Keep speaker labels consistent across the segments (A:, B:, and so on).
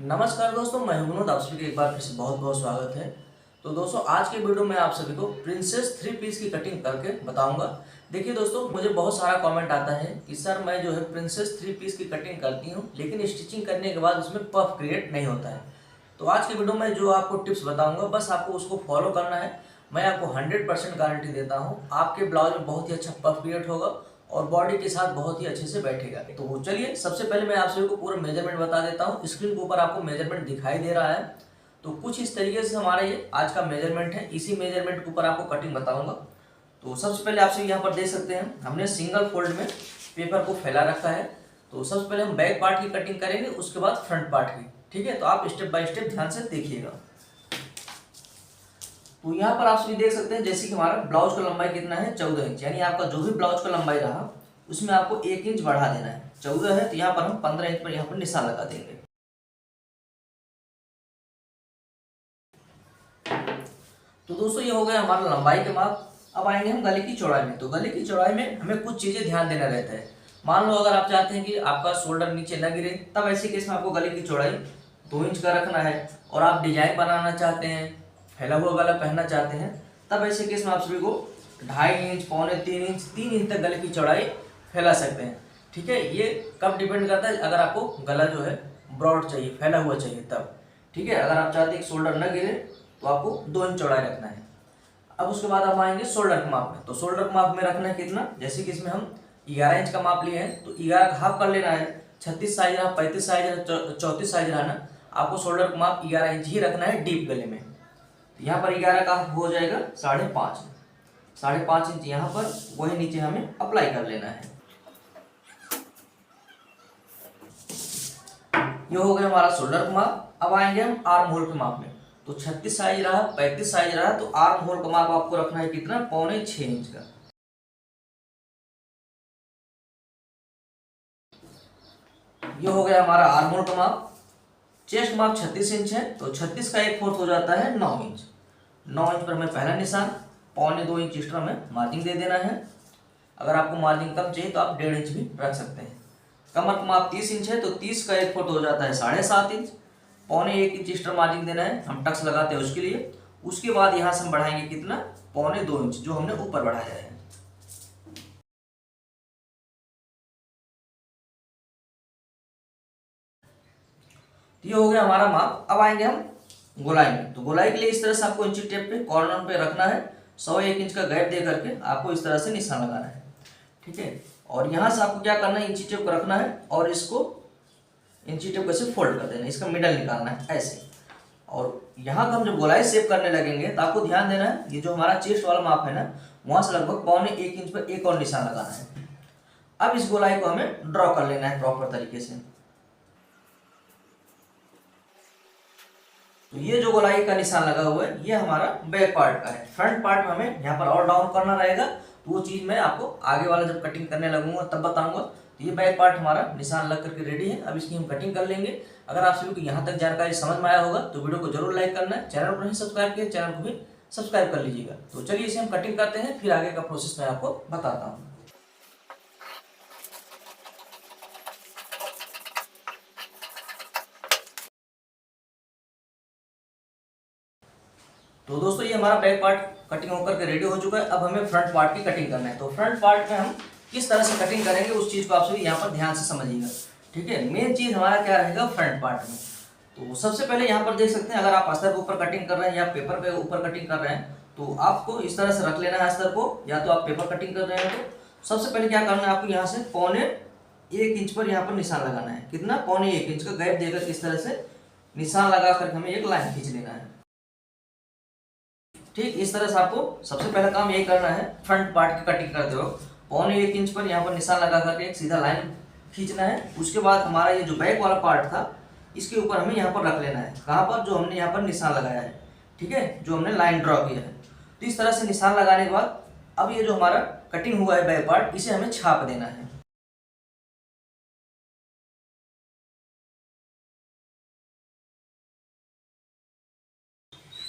A: नमस्कार दोस्तों, मैं हूं विनोद। आप सभी का एक बार फिर से बहुत बहुत स्वागत है। तो दोस्तों, आज के वीडियो में आप सभी को प्रिंसेस 3 पीस की कटिंग करके बताऊंगा। देखिए दोस्तों, मुझे बहुत सारा कमेंट आता है कि सर मैं जो है प्रिंसेस 3 पीस की कटिंग करती हूं, लेकिन स्टिचिंग करने के बाद उसमें पफ क्रिएट नहीं होता है। तो आज के वीडियो में जो आपको टिप्स बताऊंगा, बस आपको उसको फॉलो करना है। मैं आपको 100% गारंटी देता हूँ, आपके ब्लाउज में बहुत ही अच्छा पफ क्रिएट होगा और बॉडी के साथ बहुत ही अच्छे से बैठेगा। तो चलिए, सबसे पहले मैं आप सभी को पूरा मेजरमेंट बता देता हूँ। स्क्रीन के ऊपर आपको मेजरमेंट दिखाई दे रहा है। तो कुछ इस तरीके से हमारा ये आज का मेजरमेंट है। इसी मेजरमेंट के ऊपर आपको कटिंग बताऊंगा। तो सबसे पहले आप सभी यहाँ पर देख सकते हैं, हमने सिंगल फोल्ड में पेपर को फैला रखा है। तो सबसे पहले हम बैक पार्ट की कटिंग करेंगे, उसके बाद फ्रंट पार्ट की। ठीक है, तो आप स्टेप बाय स्टेप ध्यान से देखिएगा। तो यहाँ पर आप सभी देख सकते हैं, जैसे कि हमारा ब्लाउज का लंबाई कितना है, 14 इंच। यानी आपका जो भी ब्लाउज का लंबाई रहा उसमें आपको 1 इंच बढ़ा देना है। 14 है तो यहाँ पर हम 15 इंच पर यहाँ पर निशान लगा देंगे। तो दोस्तों, ये हो गया हमारा लंबाई के माप। अब आएंगे हम गले की चौड़ाई में। तो गले की चौड़ाई में हमें कुछ चीजें ध्यान देना रहता है। मान लो अगर आप चाहते हैं कि आपका शोल्डर नीचे न गिरे, तब ऐसे केस में आपको गले की चौड़ाई 2 इंच का रखना है। और आप डिजाइन बनाना चाहते हैं, फैला हुआ गला पहनना चाहते हैं, तब ऐसे केस में आप सभी को 2.5 इंच, 2.25 इंच, 3 इंच तक गले की चौड़ाई फैला सकते हैं। ठीक है, ये कब डिपेंड करता है, अगर आपको गला जो है ब्रॉड चाहिए, फैला हुआ चाहिए तब। ठीक है, अगर आप चाहते हैं कि शोल्डर न गिरे तो आपको 2 इंच चौड़ाई रखना है। अब उसके बाद हम आएंगे शोल्डर के माप में। तो शोल्डर के माप में रखना है कितना, जैसे कि इसमें हम 11 इंच का माप लिए हैं, तो 11 का हाफ कर लेना है। 36 साइज रहा, 35 साइज रहा, 34 साइज रहा ना, आपको शोल्डर का माप 11 इंच ही रखना है डीप गले में। तो यहाँ पर 11 का हाफ हो जाएगा 5.5। 5.5 इंच यहाँ पर, वही नीचे हमें अप्लाई कर लेना है। ये हो गया हमारा शोल्डर का माप। अब आएंगे हम आर्म होल के माप में। तो 36 साइज रहा, 35 साइज रहा, तो आर्म होल का माप आपको रखना है कितना, 6.25 इंच का। ये हो गया हमारा आर्म होल का माप। चेस्ट माप 36 इंच है, तो 36 का 1/4 हो जाता है 9 इंच। 9 इंच पर हमें पहला निशान, 2.25 इंच एक्स्ट्रा में मार्जिन दे देना है। अगर आपको मार्जिन कम चाहिए तो आप 1.5 इंच भी रख सकते हैं। कमर का माप 30 इंच है, तो 30 का 1/4 हो जाता है 7.5 इंच। 1.25 इंच एक्स्ट्रा मार्जिन देना है, हम टक्स लगाते हैं उसके लिए। उसके बाद यहाँ से हम बढ़ाएंगे कितना, 2.25 इंच, जो हमने ऊपर बढ़ाया है। तो ये हो गया हमारा माप। अब आएंगे हम गोलाई में। तो गोलाई के लिए इस तरह से आपको इंची टेप पे कॉर्नर पे रखना है। 1.25 इंच का गैप दे करके आपको इस तरह से निशान लगाना है। ठीक है, और यहाँ से आपको क्या करना है, इंची टेप को रखना है और इसको इंची टेप को ऐसे फोल्ड कर देना है, इसका मिडल निकालना है ऐसे। और यहाँ का हम जब गोलाई शेप करने लगेंगे तो आपको ध्यान देना है, ये जो हमारा चेस्ट वाला माप है ना, वहां से लगभग 1.25 इंच पर एक और निशान लगाना है। अब इस गोलाई को हमें ड्रॉ कर लेना है प्रॉपर तरीके से। तो ये जो गोलाई का निशान लगा हुआ है, ये हमारा बैक पार्ट का है। फ्रंट पार्ट में हमें यहाँ पर और डाउन करना रहेगा, तो वो चीज़ मैं आपको आगे वाला जब कटिंग करने लगूंगा तब बताऊंगा। तो ये बैक पार्ट हमारा निशान लग करके रेडी है। अब इसकी हम कटिंग कर लेंगे। अगर आप सभी को यहाँ तक जानकारी समझ में आया होगा तो वीडियो को जरूर लाइक करना है। चैनल को नहीं सब्सक्राइब किया, चैनल को भी सब्सक्राइब कर लीजिएगा। तो चलिए इसे हम कटिंग करते हैं, फिर आगे का प्रोसेस मैं आपको बताता हूँ। तो दोस्तों, ये हमारा बैक पार्ट कटिंग होकर के रेडी हो चुका है। अब हमें फ्रंट पार्ट की कटिंग करना है। तो फ्रंट पार्ट में हम किस तरह से कटिंग करेंगे, उस चीज को आप सभी यहाँ पर ध्यान से समझिएगा। ठीक है, मेन चीज हमारा क्या रहेगा फ्रंट पार्ट में। तो सबसे पहले यहाँ पर देख सकते हैं, अगर आप अस्तर के ऊपर कटिंग कर रहे हैं या पेपर के ऊपर कटिंग कर रहे हैं, तो आपको इस तरह से रख लेना है अस्तर को, या तो आप पेपर कटिंग कर रहे हैं तो सबसे पहले क्या करना है, आपको यहाँ से 1.25 इंच पर यहाँ पर निशान लगाना है। कितना, 1.25 इंच का गैप देकर इस तरह से निशान लगा करके हमें एक लाइन खींच लेना है। ठीक इस तरह से आपको सबसे पहला काम यही करना है। फ्रंट पार्ट की कटिंग करते हो 1.25 इंच पर यहाँ पर निशान लगा करके एक सीधा लाइन खींचना है। उसके बाद हमारा ये जो बैक वाला पार्ट था, इसके ऊपर हमें यहाँ पर रख लेना है। कहाँ पर, जो हमने यहाँ पर निशान लगाया है। ठीक है, जो हमने लाइन ड्रॉ किया है। तो इस तरह से निशान लगाने के बाद अब ये जो हमारा कटिंग हुआ है बैक पार्ट, इसे हमें छाप देना है।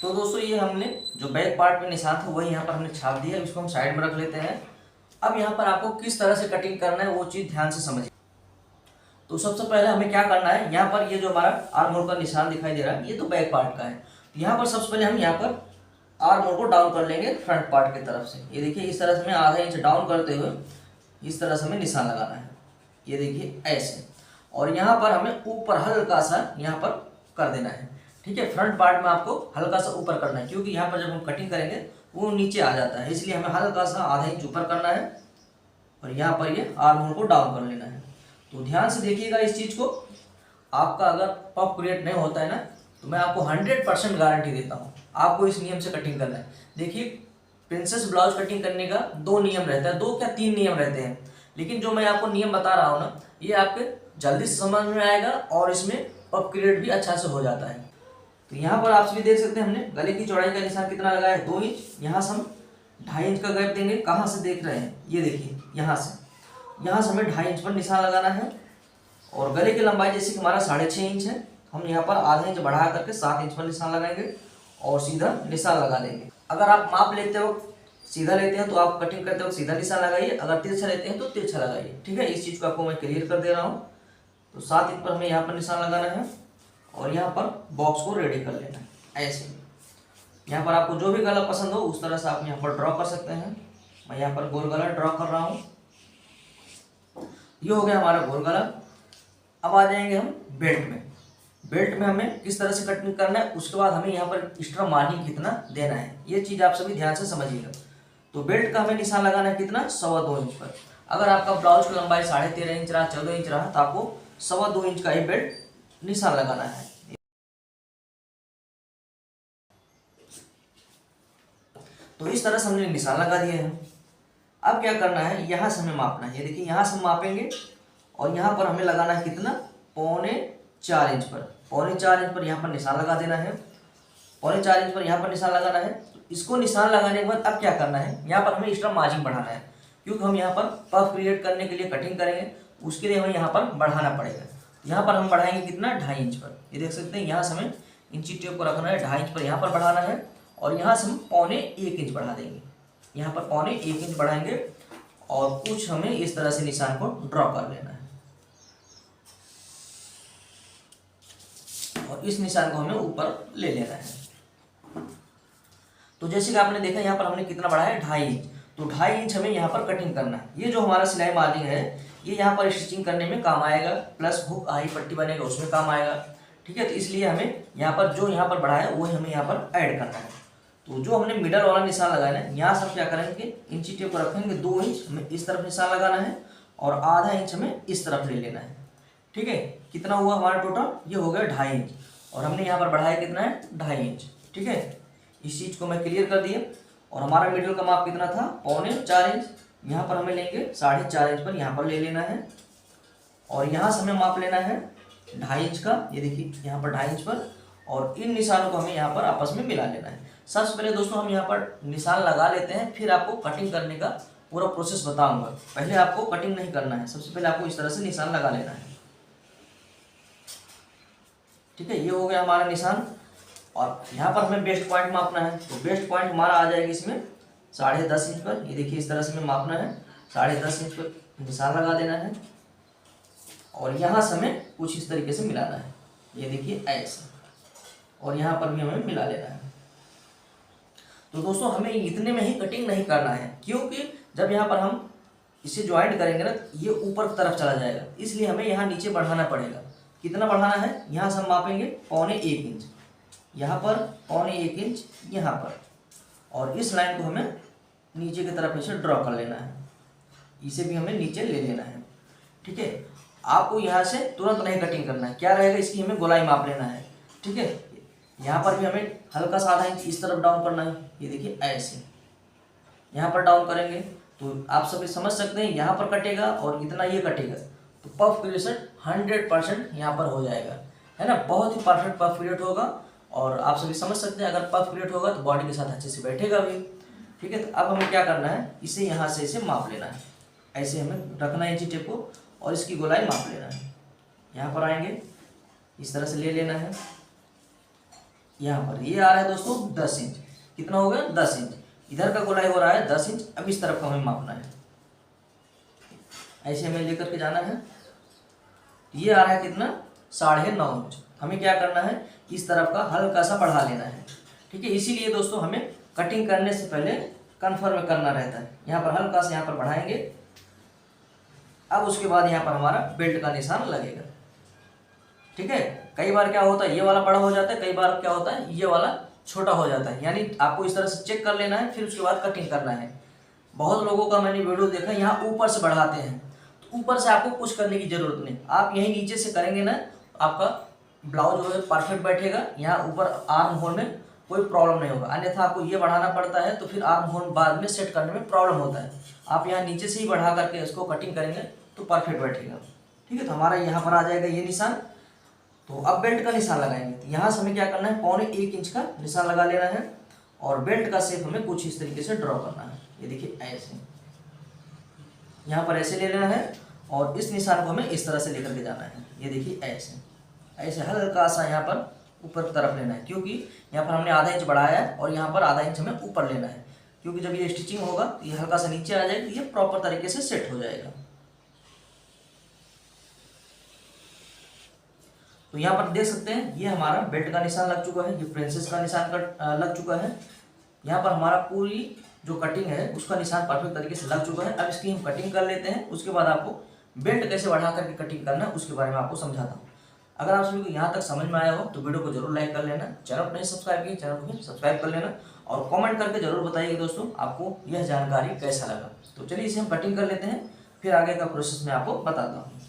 A: तो दोस्तों, ये हमने जो बैक पार्ट में निशान था वही यहाँ पर हमने छाप दिया। इसको हम साइड में रख लेते हैं। अब यहाँ पर आपको किस तरह से कटिंग करना है वो चीज़ ध्यान से समझिए। तो सबसे पहले हमें क्या करना है, यहाँ पर ये जो हमारा आर्म होल का निशान दिखाई दे रहा है ये तो बैक पार्ट का है। तो यहाँ पर सबसे पहले हम यहाँ पर आर्म होल को डाउन कर लेंगे फ्रंट पार्ट की तरफ से। ये देखिए इस तरह से हमें आधा इंच डाउन करते हुए इस तरह से हमें निशान लगाना है। ये देखिए ऐसे, और यहाँ पर हमें ऊपर हल्का सा यहाँ पर कर देना है। ठीक है, फ्रंट पार्ट में आपको हल्का सा ऊपर करना है, क्योंकि यहाँ पर जब हम कटिंग करेंगे वो नीचे आ जाता है, इसलिए हमें हल्का सा आधा इंच ऊपर करना है और यहाँ पर ये आर्म होल को डाउन कर लेना है। तो ध्यान से देखिएगा इस चीज़ को। आपका अगर पफ क्रिएट नहीं होता है ना, तो मैं आपको 100% गारंटी देता हूँ आपको इस नियम से कटिंग करना है। देखिए प्रिंसेस ब्लाउज कटिंग करने का 2 नियम रहता है, 2 क्या 3 नियम रहते हैं, लेकिन जो मैं आपको नियम बता रहा हूँ ना, ये आपके जल्दी से समझ में आएगा और इसमें पफ क्रिएट भी अच्छा से हो जाता है। तो यहाँ पर आप सभी देख सकते हैं हमने गले की चौड़ाई का निशान कितना लगाया है, 2 इंच। यहाँ से हम 2.5 इंच का गैप देंगे। कहाँ से देख रहे हैं, ये देखिए यहाँ से हमें 2.5 इंच पर निशान लगाना है। और गले की लंबाई जैसे कि हमारा 6.5 इंच है, हम यहाँ पर आधा इंच बढ़ा करके 7 इंच पर निशान लगाएंगे और सीधा निशान लगा देंगे। अगर आप माप लेते वक्त सीधा लेते हैं तो आप कटिंग करते वक्त सीधा निशान लगाइए, अगर तिरछा लेते हैं तो तिरछा लगाइए। ठीक है, इस चीज़ को आपको मैं क्लियर कर दे रहा हूँ। तो 7 इंच पर हमें यहाँ पर निशान लगाना है और यहाँ पर बॉक्स को रेडी कर लेना है ऐसे। यहाँ पर आपको जो भी गला पसंद हो उस तरह से आप यहाँ पर ड्रॉ कर सकते हैं। मैं यहाँ पर गोल गला ड्रॉ कर रहा हूँ। ये हो गया हमारा गोल गला। अब आ जाएंगे हम बेल्ट में। बेल्ट में हमें किस तरह से कटिंग करना है, उसके बाद हमें यहाँ पर एक्स्ट्रा मार्जिन कितना देना है, ये चीज़ आप सभी ध्यान से समझिएगा। तो बेल्ट का हमें निशान लगाना है कितना, 2.25 इंच पर। अगर आपका ब्लाउज की लंबाई 13.5 इंच रहा, 14 इंच रहा, तो आपको 2.25 इंच का ही बेल्ट निशान लगाना है। तो इस तरह से हमने निशान लगा दिया है। अब क्या करना है, यहाँ से हमें मापना है। ये देखिए यहाँ से हम मापेंगे और यहाँ पर हमें लगाना है कितना, 3.25 इंच पर। 3.25 इंच पर यहाँ पर निशान लगा देना है। 3.25 इंच पर यहाँ पर निशान लगाना है। इसको निशान लगाने के बाद अब क्या करना है, यहाँ पर हमें एक्स्ट्रा मार्जिन बढ़ाना है, क्योंकि हम यहाँ पर पफ क्रिएट करने के लिए कटिंग करेंगे, उसके लिए हमें यहाँ पर बढ़ाना पड़ेगा। यहाँ पर हम बढ़ाएंगे कितना, 2.5 इंच पर। ये देख सकते हैं यहाँ से हमें इंची टेप को रखना है, 2.5 इंच पर यहाँ पर बढ़ाना है और यहाँ से हम 0.25 इंच बढ़ा देंगे। यहाँ पर 0.25 इंच बढ़ाएंगे और कुछ हमें इस तरह से निशान को ड्रॉ कर लेना है और इस निशान को हमें ऊपर ले लेना है। तो जैसे कि आपने देखा यहाँ पर हमने कितना बढ़ाया, 2.5 इंच। तो 2.5 इंच हमें यहाँ पर कटिंग करना है। ये जो हमारा सिलाई मार्जिन है ये यहाँ पर स्टिचिंग करने में काम आएगा, प्लस हुक आई पट्टी बनेगा उसमें काम आएगा। ठीक है, तो इसलिए हमें यहाँ पर जो यहाँ पर बढ़ाया वही हमें यहाँ पर ऐड करना है। तो जो हमने मिडल वाला निशान लगाया है, यहाँ से हम क्या करेंगे, इंची टेप को रखेंगे, 2 इंच हमें इस तरफ निशान लगाना है और आधा इंच हमें इस तरफ ले लेना है। ठीक है, कितना हुआ हमारा टोटल, ये हो गया 2.5 इंच और हमने यहाँ पर बढ़ाया कितना है, 2.5 इंच। ठीक है, इस चीज़ को मैं क्लियर कर दिया। और हमारा मिडल का माप कितना था, 3.25 इंच। यहाँ पर हमें लेंगे 4.5 इंच पर यहाँ पर ले लेना है और यहाँ से हमें माप लेना है 2.5 इंच का। ये देखिए यहाँ पर 2.5 इंच पर, और इन निशानों को हमें यहाँ पर आपस में मिला लेना है। सबसे पहले दोस्तों हम यहाँ पर निशान लगा लेते हैं, फिर आपको कटिंग करने का पूरा प्रोसेस बताऊंगा। पहले आपको कटिंग नहीं करना है, सबसे पहले आपको इस तरह से निशान लगा लेना है। ठीक है, ये हो गया हमारा निशान। और यहाँ पर हमें बेस्ट पॉइंट मापना है, तो बेस्ट पॉइंट हमारा आ जाएगा इसमें 10.5 इंच पर। ये देखिए इस तरह से हमें मापना है, 10.5 इंच पर निशान लगा देना है और यहाँ से हमें कुछ इस तरीके से मिलाना है। ये देखिए ऐसे, और यहाँ पर भी हमें मिला लेना है। तो दोस्तों हमें इतने में ही कटिंग नहीं करना है, क्योंकि जब यहाँ पर हम इसे ज्वाइंट करेंगे ना, ये ऊपर की तरफ चला जाएगा, इसलिए हमें यहाँ नीचे बढ़ाना पड़ेगा। कितना बढ़ाना है, यहाँ से हम मापेंगे 0.25 इंच, यहाँ पर 0.25 इंच यहाँ पर, और इस लाइन को हमें नीचे की तरफ ऐसे ड्रॉ कर लेना है। इसे भी हमें नीचे ले लेना है। ठीक है, आपको यहाँ से तुरंत नहीं कटिंग करना है, क्या रहेगा इसकी हमें गोलाई माप लेना है। ठीक है, यहाँ पर भी हमें हल्का सा आधा इंच इस तरफ डाउन करना है। ये देखिए ऐसे यहाँ पर डाउन करेंगे तो आप सभी समझ सकते हैं यहाँ पर कटेगा और इतना ये कटेगा, तो पफ क्रिएशन 100% यहाँ पर हो जाएगा, है ना। बहुत ही परफेक्ट पफ क्रिएट होगा और आप सभी समझ सकते हैं अगर पफ क्रिएट होगा तो बॉडी के साथ अच्छे से बैठेगा भी। ठीक है, तो अब हमें क्या करना है, इसे यहाँ से इसे माप लेना है। ऐसे हमें रखना है इंची टेप को और इसकी गोलाई माप लेना है। यहाँ पर आएंगे, इस तरह से ले लेना है। यहाँ पर ये आ रहा है दोस्तों 10 इंच, कितना हो गया 10 इंच। इधर का गोलाई हो रहा है 10 इंच। अब इस तरफ का हमें मापना है, ऐसे हमें लेकर के जाना है। ये आ रहा है कितना, 9.5 इंच। हमें क्या करना है, इस तरफ का हल्का सा बढ़ा लेना है, ठीक है। इसीलिए दोस्तों हमें कटिंग करने से पहले कन्फर्म करना रहता है। यहाँ पर हल्का से यहाँ पर बढ़ाएंगे। अब उसके बाद यहाँ पर हमारा बेल्ट का निशान लगेगा, ठीक है। कई बार क्या होता है, ये वाला बड़ा हो जाता है, कई बार क्या होता है ये वाला छोटा हो जाता है। यानी आपको इस तरह से चेक कर लेना है, फिर उसके बाद कटिंग करना है। बहुत लोगों का मैंने वीडियो देखा, यहाँ ऊपर से बढ़ाते हैं, तो ऊपर से आपको कुछ करने की जरूरत नहीं। आप यहीं नीचे से करेंगे ना, आपका ब्लाउज जो है परफेक्ट बैठेगा। यहाँ ऊपर आर्म होल में कोई प्रॉब्लम नहीं होगा। अन्यथा आपको ये बढ़ाना पड़ता है, तो फिर आर्म होल बाद में सेट करने में प्रॉब्लम होता है। आप यहाँ नीचे से ही बढ़ा करके इसको कटिंग करेंगे तो परफेक्ट बैठेगा, ठीक है। तो हमारा यहाँ पर आ जाएगा ये निशान। तो अब बेल्ट का निशान लगाएंगे। तो यहाँ से हमें क्या करना है, 1.25 इंच का निशान लगा लेना है। और बेल्ट का शेप हमें कुछ इस तरीके से ड्रॉ करना है। ये देखिए ऐसे, यहाँ पर ऐसे ले लेना है और इस निशान को हमें इस तरह से लेकर के जाना है। ये देखिए ऐसे ऐसे हल्का सा यहाँ पर ऊपर की तरफ लेना है, क्योंकि यहाँ पर हमने आधा इंच बढ़ाया है और यहाँ पर आधा इंच हमें ऊपर लेना है। क्योंकि जब ये स्टिचिंग होगा तो ये हल्का सा नीचे आ जाएगा, तो ये प्रॉपर तरीके से सेट हो जाएगा। तो यहाँ पर देख सकते हैं ये हमारा बेल्ट का निशान लग चुका है, ये प्रिंसेस का निशान लग चुका है। यहाँ पर हमारा पूरी जो कटिंग है उसका निशान परफेक्ट तरीके से लग चुका है। अब इसकी हम कटिंग कर लेते हैं। उसके बाद आपको बेल्ट कैसे बढ़ा करके कटिंग करना है उसके बारे में आपको समझाता हूँ। अगर आप सभी को यहाँ तक समझ में आया हो तो वीडियो को जरूर लाइक कर लेना। चैनल को नहीं सब्सक्राइब किया, चैनल को भी सब्सक्राइब कर लेना और कमेंट करके जरूर बताइए दोस्तों आपको यह जानकारी कैसा लगा। तो चलिए इसे हम कटिंग कर लेते हैं, फिर आगे का प्रोसेस मैं आपको बताता हूँ।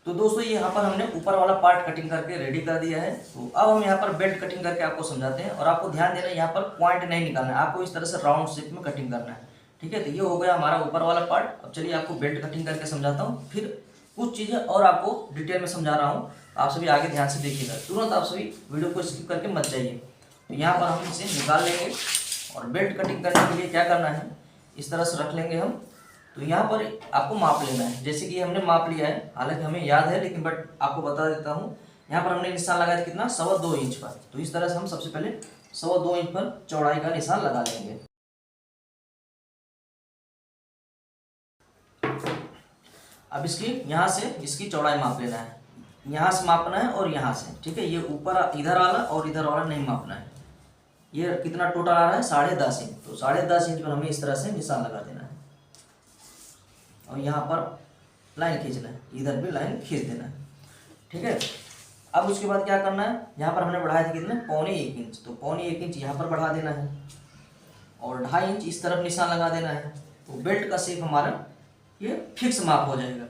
A: तो दोस्तों ये यहाँ पर हमने ऊपर वाला पार्ट कटिंग करके रेडी कर दिया है। तो अब हम यहाँ पर बेल्ट कटिंग करके आपको समझाते हैं। और आपको ध्यान देना है, यहाँ पर पॉइंट नहीं निकालना है, आपको इस तरह से राउंड शेप में कटिंग करना है, ठीक है। तो ये हो गया हमारा ऊपर वाला पार्ट। अब चलिए आपको बेल्ट कटिंग करके समझाता हूँ। फिर कुछ चीज़ें और आपको डिटेल में समझा रहा हूँ, आप सभी आगे ध्यान से देखिएगा, तुरंत आप सभी वीडियो को स्किप करके मत जाइए। तो यहाँ पर हम इसे निकाल लेंगे और बेल्ट कटिंग करने के लिए क्या करना है, इस तरह से रख लेंगे हम। तो यहाँ पर आपको माप लेना है, जैसे कि हमने माप लिया है, हालांकि हमें याद है लेकिन बट आपको बता देता हूँ। यहाँ पर हमने निशान लगाया था कितना, 2.25 इंच पर। तो इस तरह से हम सबसे पहले 2.25 इंच पर चौड़ाई का निशान लगा लेंगे। अब इसकी यहाँ से इसकी चौड़ाई माप लेना है, यहाँ से मापना है और यहाँ से, ठीक है। ये ऊपर इधर वाला और इधर वाला नहीं मापना है। ये कितना टोटल आ रहा है, 10.5 इंच। तो 10.5 इंच पर हमें इस तरह से निशान लगा देना है और यहाँ पर लाइन खींचना है, इधर भी लाइन खींच देना है, ठीक है। अब उसके बाद क्या करना है, यहाँ पर हमने बढ़ाया था कितने, 1.25 इंच। तो 1.25 इंच यहाँ पर बढ़ा देना है और 2.5 इंच इस तरफ निशान लगा देना है। तो बेल्ट का शेप हमारा ये फिक्स माप हो जाएगा।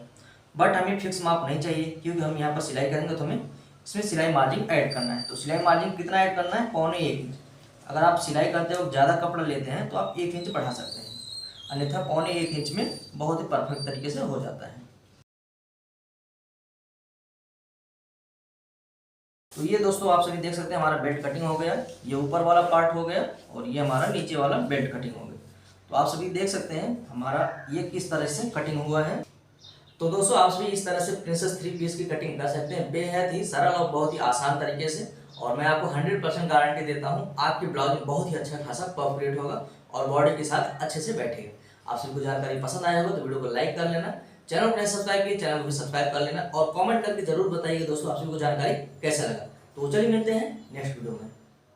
A: बट हमें फिक्स माप नहीं चाहिए, क्योंकि हम यहाँ पर सिलाई करेंगे तो हमें इसमें सिलाई मार्जिन ऐड करना है। तो सिलाई मार्जिन कितना ऐड करना है, 1.25 इंच। अगर आप सिलाई करते वक्त ज़्यादा कपड़ा लेते हैं तो आप 1 इंच बढ़ा सकते हैं, अन्यथा 1.25 इंच में बहुत ही परफेक्ट तरीके से हो जाता है। तो ये दोस्तों आप सभी देख सकते हैं हमारा बेल्ट कटिंग हो गया। ये ऊपर वाला पार्ट हो गया और ये हमारा नीचे वाला बेल्ट कटिंग हो गया। तो आप सभी देख सकते हैं हमारा ये किस तरह से कटिंग हुआ है। तो दोस्तों आप सभी इस तरह से प्रिंसेस 3 पीस की कटिंग कर सकते हैं, बेहद ही सरल और बहुत ही आसान तरीके से। और मैं आपको 100% गारंटी देता हूँ आपकी ब्लाउज बहुत ही अच्छा खासा परफेक्ट होगा और बॉडी के साथ अच्छे से बैठेगा। आप सभी को जानकारी पसंद आया होगा तो वीडियो को लाइक कर लेना, चैनल को नहीं सब्सक्राइब किया चैनल को भी सब्सक्राइब कर लेना और कमेंट करके जरूर बताइए दोस्तों आप सभी को जानकारी कैसा लगा। तो चलिए मिलते हैं नेक्स्ट वीडियो में।